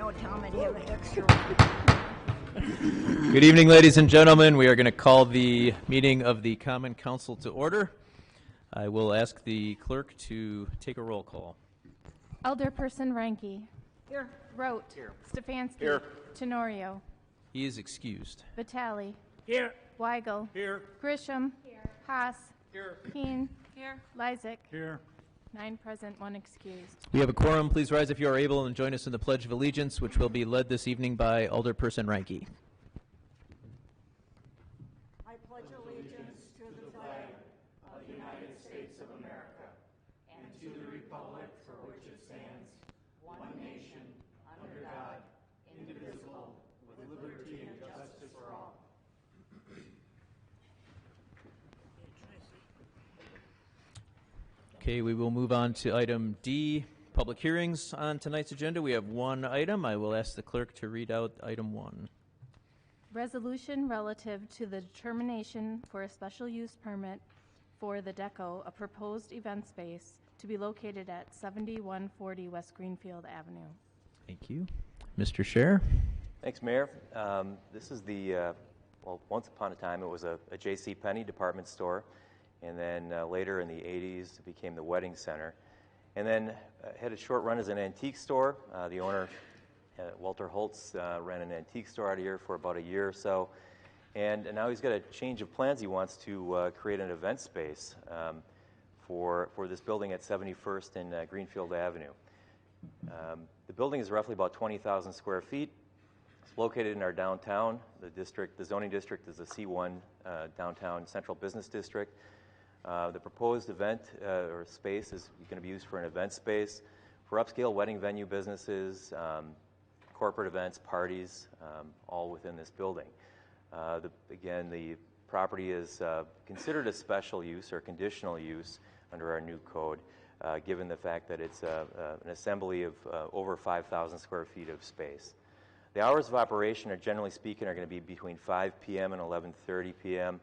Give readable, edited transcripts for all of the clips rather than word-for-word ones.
No, Tom, I'd have an extra one. Good evening, ladies and gentlemen. We are going to call the meeting of the Common Council to order. I will ask the clerk to take a roll call. Alderperson Reinke. Here. Rote. Here. Stefanski. Here. Tenorio. He is excused. Vitale. Here. Weigel. Here. Grisham. Here. Haas. Here. Keen. Here. Lysick. Here. 9 present, 1 excused. We have a quorum. Please rise if you are able and join us in the Pledge of Allegiance, which will be led this evening by Alderperson Reinke. I pledge allegiance to the flag of the United States of America and to the republic for which it stands, one nation, under God, indivisible, with liberty and justice for all. Okay, we will move on to item D, public hearings on tonight's agenda. We have one item. I will ask the clerk to read out item 1. Resolution relative to the determination for a special use permit for the DECO, a proposed event space to be located at 7140 West Greenfield Avenue. Thank you. Mr. Scher? Thanks, Mayor. This is the, well, once upon a time it was a J.C. Penney department store, and then later in the 80s it became the Wedding Center. And then had a short run as an antique store. The owner, Walter Holtz, ran an antique store out of here for about a year or so. And now he's got a change of plans. He wants to create an event space for this building at 71st and Greenfield Avenue. The building is roughly about 20,000 square feet. It's located in our downtown. The zoning district is the C1 downtown central business district. The proposed event or space is going to be used for an event space for upscale wedding venue businesses, corporate events, parties, all within this building. Again, the property is considered a special use or conditional use under our new code, given the fact that it's an assembly of over 5,000 square feet of space. The hours of operation are generally speaking are going to be between 5 p.m. and 11:30 p.m.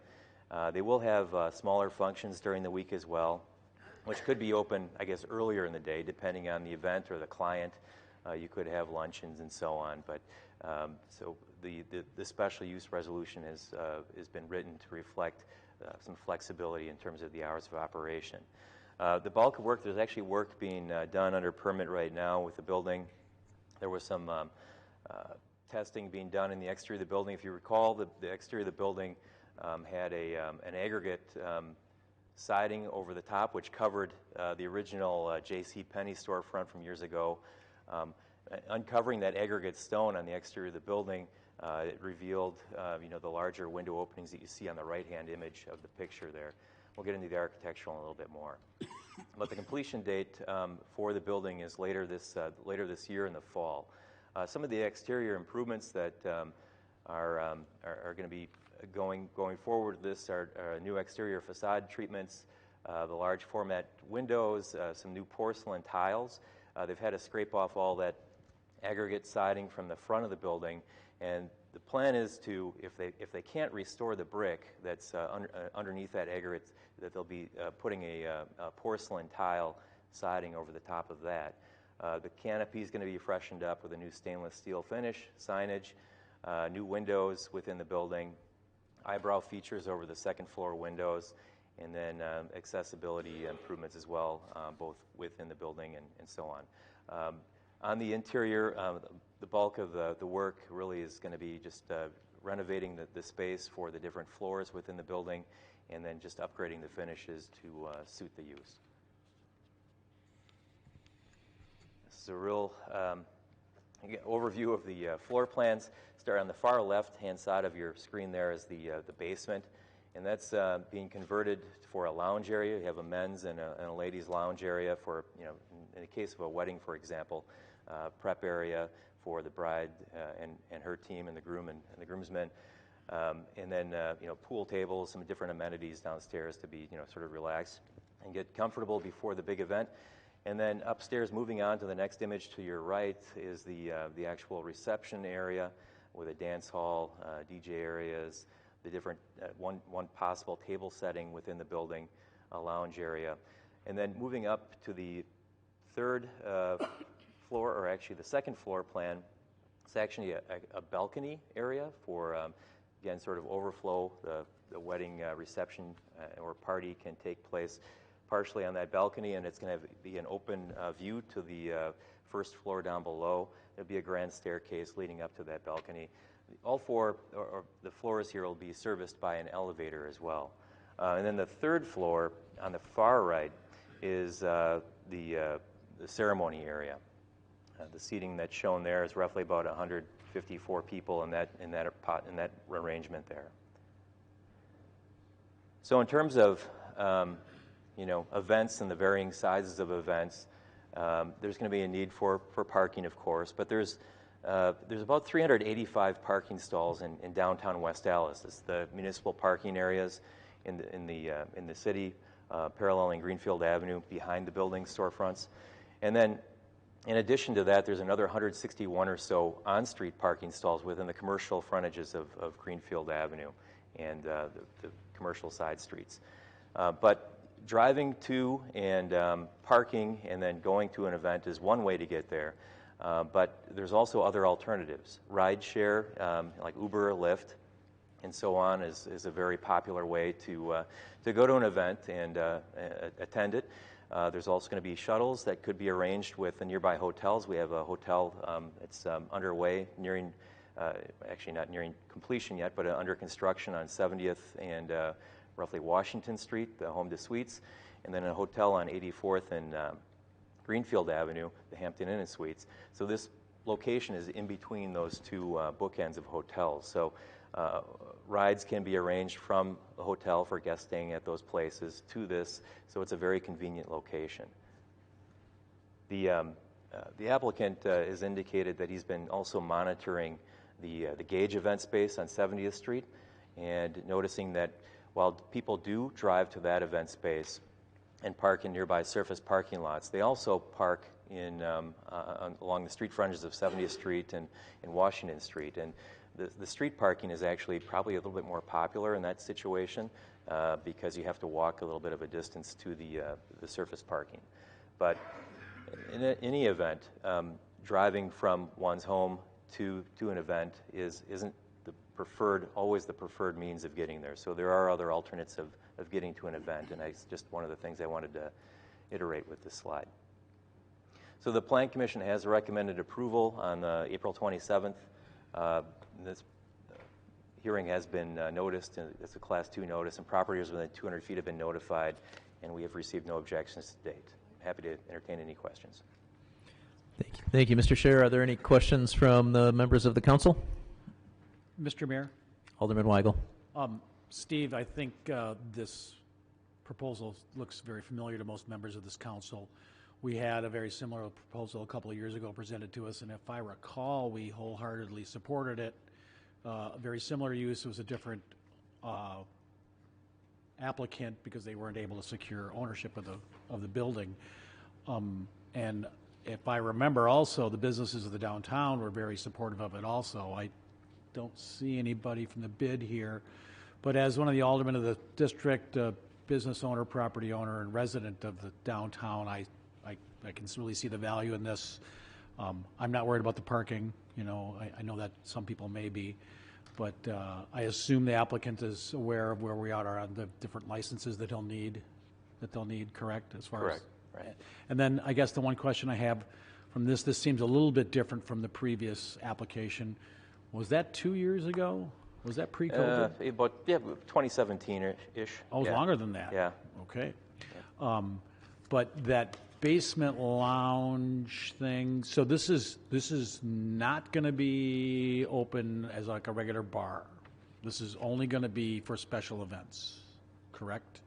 They will have smaller functions during the week as well, which could be open, I guess, earlier in the day, depending on the event or the client. You could have luncheons and so on. But so the special use resolution has been written to reflect some flexibility in terms of the hours of operation. The bulk of work, there's actually work being done under permit right now with the building. There was some testing being done in the exterior of the building. If you recall, the exterior of the building had an aggregate siding over the top, which covered the original J.C. Penney storefront from years ago. Uncovering that aggregate stone on the exterior of the building, it revealed the larger window openings that you see on the right-hand image of the picture there. We'll get into the architectural in a little bit more. But the completion date for the building is later this year in the fall. Some of the exterior improvements that are going to be going forward with this are new exterior facade treatments, the large format windows, some new porcelain tiles. They've had to scrape off all that aggregate siding from the front of the building, and the plan is to, if they can't restore the brick that's underneath that aggregate, that they'll be putting a porcelain tile siding over the top of that. The canopy is going to be freshened up with a new stainless steel finish, signage, new windows within the building, eyebrow features over the second floor windows, and then accessibility improvements as well, both within the building and so on. On the interior, the bulk of the work really is going to be just renovating the space for the different floors within the building, and then just upgrading the finishes to suit the use. This is a real overview of the floor plans. Start on the far left-hand side of your screen there is the basement, and that's being converted for a lounge area. You have a men's and a ladies' lounge area for, in the case of a wedding, for example, prep area for the bride and her team and the groom and the groomsmen, and then pool tables, some different amenities downstairs to be sort of relaxed and get comfortable before the big event. And then upstairs, moving on to the next image to your right, is the actual reception area with a dance hall, DJ areas, the different one possible table setting within the building, a lounge area. And then moving up to the third floor, or actually the second floor plan, It's actually a balcony area for, again, sort of overflow. The wedding reception or party can take place partially on that balcony, and it's going to be an open view to the first floor down below. There'll be a grand staircase leading up to that balcony. All four, or the floors here, will be serviced by an elevator as well. And then the third floor on the far right is the ceremony area. The seating that's shown there is roughly about 154 people in that arrangement there. So in terms of events and the varying sizes of events, there's going to be a need for parking, of course, but there's about 385 parking stalls in downtown West Allis. It's the municipal parking areas in the city, paralleling Greenfield Avenue behind the building storefronts. And then in addition to that, there's another 161 or so on-street parking stalls within the commercial frontages of Greenfield Avenue and the commercial side streets. But driving to and parking and then going to an event is one way to get there. But there's also other alternatives. Rideshare, like Uber or Lyft, and so on, is a very popular way to go to an event and attend it. There's also going to be shuttles that could be arranged with the nearby hotels. We have a hotel that's underway, actually not nearing completion yet, but under construction on 70th and roughly Washington Street, the Home to Suites, and then a hotel on 84th and Greenfield Avenue, the Hampton Inn and Suites. So this location is in between those two bookends of hotels. So rides can be arranged from the hotel for guests staying at those places to this, so it's a very convenient location. The applicant has indicated that he's been also monitoring the Gage event space on 70th Street and noticing that while people do drive to that event space and park in nearby surface parking lots, they also park along the street frontages of 70th Street and Washington Street. And the street parking is actually probably a little bit more popular in that situation because you have to walk a little bit of a distance to the surface parking. But in any event, driving from one's home to an event isn't always the preferred means of getting there. So there are other alternates of getting to an event, and it's just one of the things I wanted to iterate with this slide. So the Plan Commission has recommended approval on April 27th. This hearing has been noticed. It's a Class 2 notice, and properties within 200 feet have been notified, and we have received no objections to date. Happy to entertain any questions. Thank you. Thank you, Mr. Scher. Are there any questions from the members of the council? Mr. Mayor? Alderman Weigel. Steve, I think this proposal looks very familiar to most members of this council. We had a very similar proposal a couple of years ago presented to us, and if I recall, we wholeheartedly supported it. A very similar use. It was a different applicant because they weren't able to secure ownership of the building. And if I remember also, the businesses of the downtown were very supportive of it also. I don't see anybody from the bid here, but as one of the aldermen of the district, business owner, property owner, and resident of the downtown, I can really see the value in this. I'm not worried about the parking. I know that some people may be, but I assume the applicant is aware of where we are on the different licenses that they'll need, correct? As far Correct. As, right. And then I guess the one question I have from this seems a little bit different from the previous application. Was that 2 years ago? Was that pre-COVID? About 2017-ish. Oh, it was longer than that. Yeah. Okay. Yeah. But that basement lounge thing. So this is not going to be open as like a regular bar. This is only going to be for special events, correct?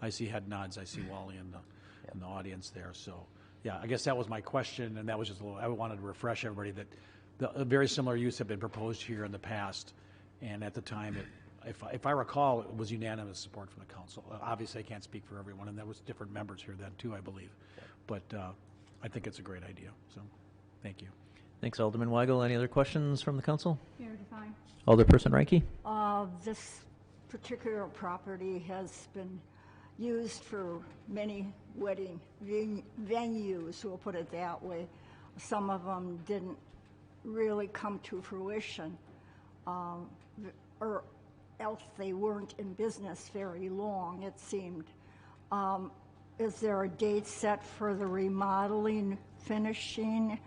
I see head nods. I see Wally in the audience there. So yeah, I guess that was my question, and that was just a little. I wanted to refresh everybody that a very similar use had been proposed here in the past, and at the time, if I recall, it was unanimous support from the council. Obviously, I can't speak for everyone, and there was different members here then too, I believe. But I think it's a great idea. So, thank you. Thanks, Alderman Weigel. Any other questions from the council? Mayor Devine. Alderperson Reinke. This particular property has been used for many wedding venues, we'll put it that way. Some of them didn't really come to fruition, or else they weren't in business very long, it seemed. Is there a date set for the remodeling, finishing,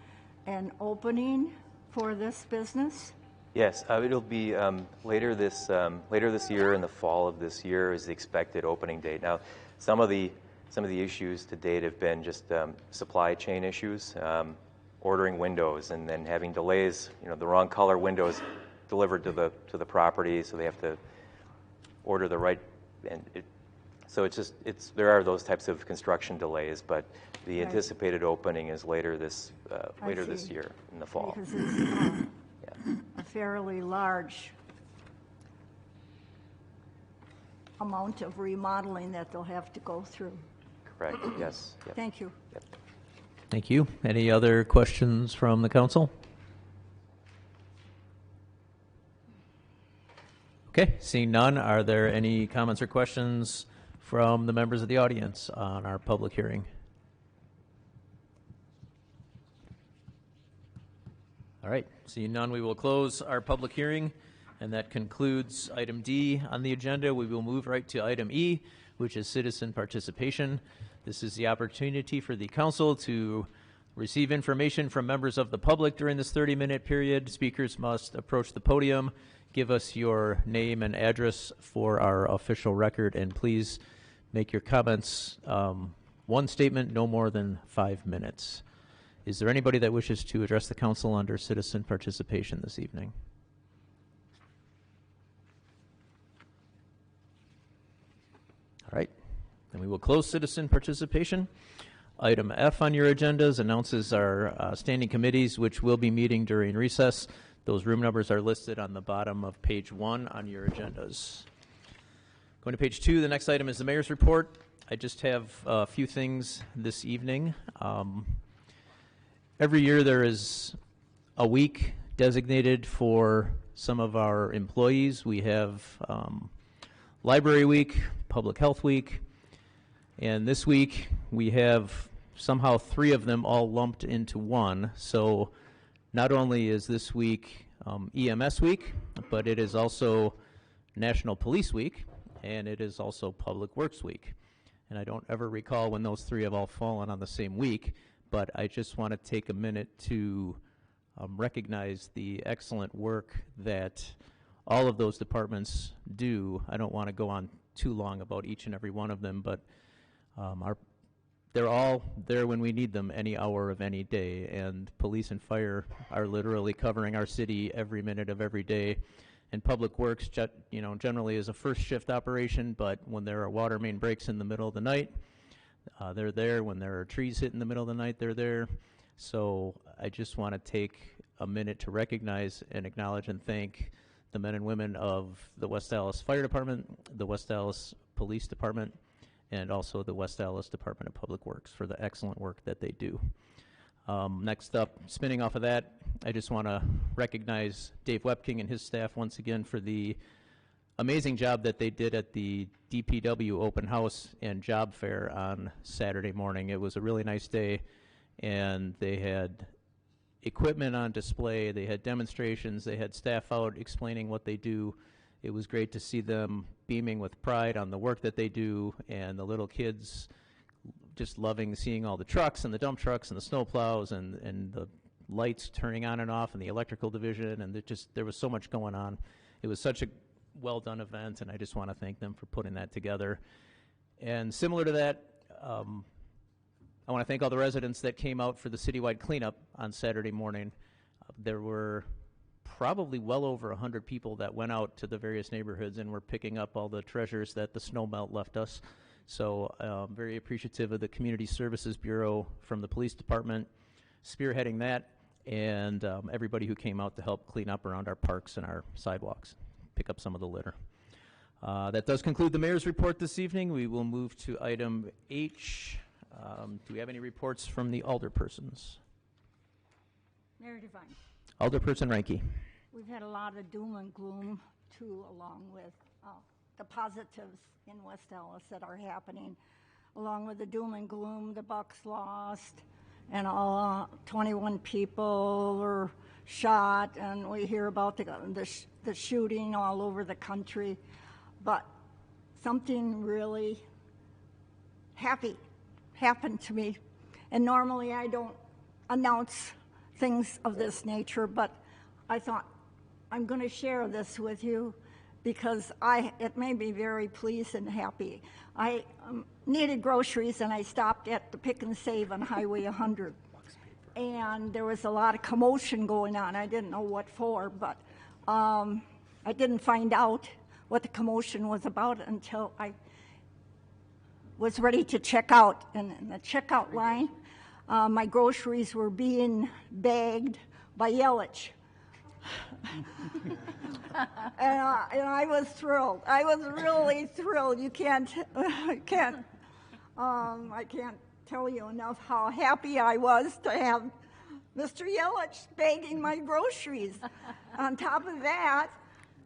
and opening for this business? Yes, it'll be later this year. In the fall of this year is the expected opening date. Now, some of the issues to date have been just supply chain issues, ordering windows, and then having delays. The wrong color windows delivered to the property, so they have to order the right. So there are those types of construction delays, but the Right. anticipated opening is later this see. year in the fall. Because it's a fairly large amount of remodeling that they'll have to go through. Correct. Yes. Yep. Thank you. Yep. Thank you. Any other questions from the council? Okay, seeing none, are there any comments or questions from the members of the audience on our public hearing? All right, seeing none, we will close our public hearing, and that concludes item D on the agenda. We will move right to item E, which is citizen participation. This is the opportunity for the council to receive information from members of the public during this 30-minute period. Speakers must approach the podium, give us your name and address for our official record, and please make your comments one statement, no more than 5 minutes. Is there anybody that wishes to address the council under citizen participation this evening? All right, then we will close citizen participation. Item F on your agendas announces our standing committees, which will be meeting during recess. Those room numbers are listed on the bottom of page 1 on your agendas. Going to page 2, the next item is the mayor's report. I just have a few things this evening. Every year there is a week designated for some of our employees. We have Library Week, Public Health Week, and this week we have somehow 3 of them all lumped into one. So not only is this week EMS Week, but it is also National Police Week, and it is also Public Works Week. And I don't ever recall when those 3 have all fallen on the same week, but I just want to take a minute to recognize the excellent work that all of those departments do. I don't want to go on too long about each and every one of them, but they're all there when we need them any hour of any day, and police and fire are literally covering our city every minute of every day. And Public Works, generally is a first shift operation, but when there are water main breaks in the middle of the night, they're there. When there are trees hit in the middle of the night, they're there. So I just want to take a minute to recognize and acknowledge and thank the men and women of the West Dallas Fire Department, the West Dallas Police Department, and also the West Dallas Department of Public Works for the excellent work that they do. Next up, spinning off of that, I just want to recognize Dave Wepking and his staff once again for the amazing job that they did at the DPW open house and job fair on Saturday morning. It was a really nice day, and they had equipment on display, they had demonstrations, they had staff out explaining what they do. It was great to see them beaming with pride on the work that they do, and the little kids just loving seeing all the trucks and the dump trucks and the snow plows and the lights turning on and off in the electrical division, and there was so much going on. It was such a well-done event, and I just want to thank them for putting that together. And similar to that, I want to thank all the residents that came out for the citywide cleanup on Saturday morning. There were probably well over 100 people that went out to the various neighborhoods and were picking up all the treasures that the snow melt left us. So I'm very appreciative of the Community Services Bureau from the police department spearheading that, and everybody who came out to help clean up around our parks and our sidewalks, pick up some of the litter. That does conclude the mayor's report this evening. We will move to item H. Do we have any reports from the alderpersons? Mayor Devine. Alderperson Reinke. We've had a lot of doom and gloom, too, along with the positives in West Dallas that are happening. Along with the doom and gloom, the Bucks lost, and all 21 people were shot, and we hear about the shooting all over the country. But something really happy happened to me. And normally I don't announce things of this nature, but I thought I'm going to share this with you because it made me very pleased and happy. I needed groceries, and I stopped at the Pick and Save on Highway 100. And there was a lot of commotion going on. I didn't know what for, but I didn't find out what the commotion was about until I was ready to check out. And in the checkout line, my groceries were being bagged by Yelich. And I was thrilled. I was really thrilled. I can't tell you enough how happy I was to have Mr. Yelich bagging my groceries. On top of that,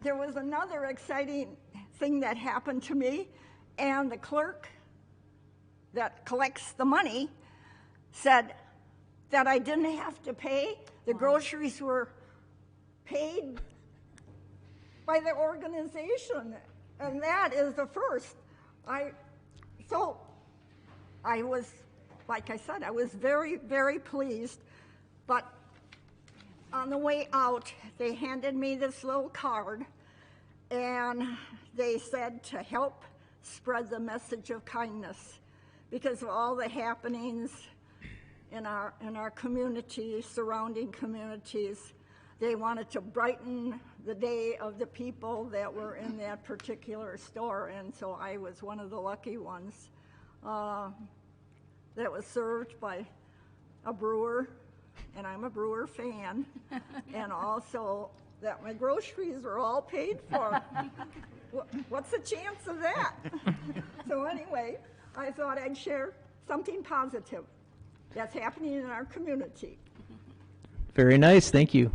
there was another exciting thing that happened to me, and the clerk that collects the money said that I didn't have to pay. The groceries were paid by the organization, and that is the first. So I was, like I said, I was very, very pleased, but on the way out, they handed me this little card, and they said to help spread the message of kindness because of all the happenings in our community, surrounding communities. They wanted to brighten the day of the people that were in that particular store, and so I was one of the lucky ones that was served by a brewer, and I'm a brewer fan, and also that my groceries were all paid for. What's the chance of that? So anyway, I thought I'd share something positive that's happening in our community. Very nice, thank you.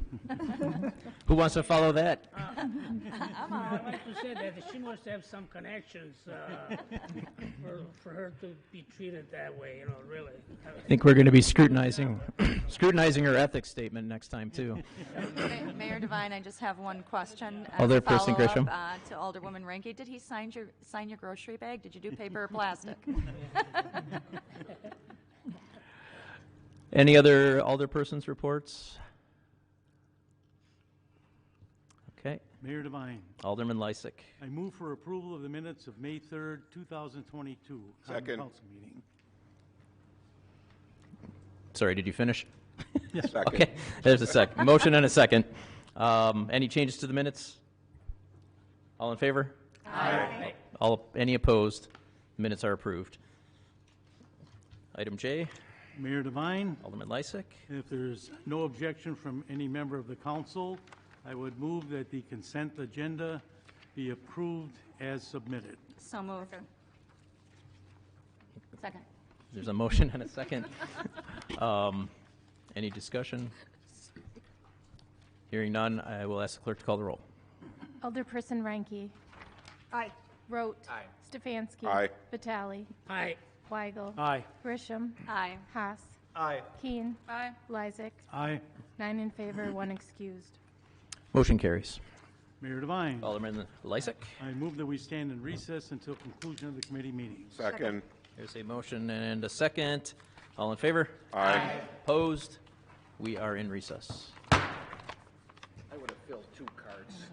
Who wants to follow that? I'd like to say that she must have some connections for her to be treated that way, really. I think we're going to be scrutinizing her ethics statement next time, too. Mayor Devine, I just have one question. Alderperson Grisham. To Alderwoman Ranke, did he sign your grocery bag? Did you do paper or plastic? Any other alderpersons' reports? Okay. Mayor Devine, Alderman Lysick. I move for approval of the minutes of May 3rd, 2022. Second. Council meeting. Sorry, did you finish? Yes. Second. Okay, there's a second. Motion and a second. Any changes to the minutes? All in favor? Aye. Any opposed? Minutes are approved. Item J, Mayor Devine, Alderman Lysick. if there's no objection from any member of the council, I would move that the consent agenda be approved as submitted. So moved. Second. There's a motion and a second. Any discussion? Hearing none, I will ask the clerk to call the roll. Alderperson Ranke. Aye. Rote. Stefanski. Aye. Vitale. Aye. Weigel. Aye. Grisham. Aye. Haas. Aye. Keen. Aye. Lysick. Aye. 9 in favor, 1 excused. Motion carries. Mayor Devine, Alderman Lysick. I move that we stand in recess until conclusion of the committee meeting. Second. There's a motion and a second. All in favor? Aye. Opposed? We are in recess. I would have filled 2 cards.